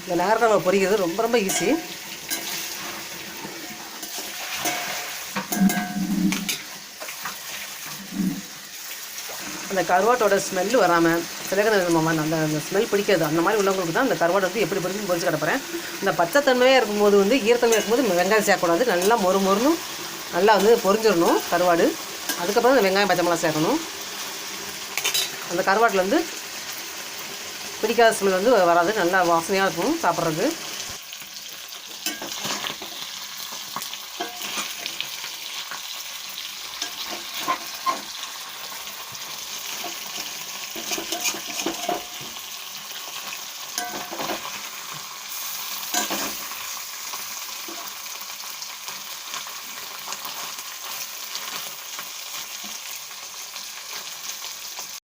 இந்த நகரக்கடலை பொரிக்கிறது ரொம்ப ரொம்ப ஈஸி. அந்த கருவாட்டோட ஸ்மெல்லு வராமல் சில அந்த ஸ்மெல் பிடிக்காது. அந்த மாதிரி உள்ளவங்களுக்கு தான் அந்த கருவாட்டை வந்து எப்படி பொரிச்சு கிடப்பறேன். இந்த பச்சைத்தன்மையாக இருக்கும்போது வந்து ஈரத்தன்மையாக இருக்கும்போது வெங்காயம் சேர்க்கக்கூடாது. நல்லா மொறுன்னு நல்லா வந்து பொரிஞ்சிடணும் கருவாடு. அதுக்கப்புறம் இந்த வெங்காயம் பச்சை மிளகாய் சேர்க்கணும். அந்த கருவாட்டில் வந்து பிடிக்காத ஸ்மெல் வந்து வராது. நல்லா வாசனையாக இருக்கும் சாப்பிட்றதுக்கு.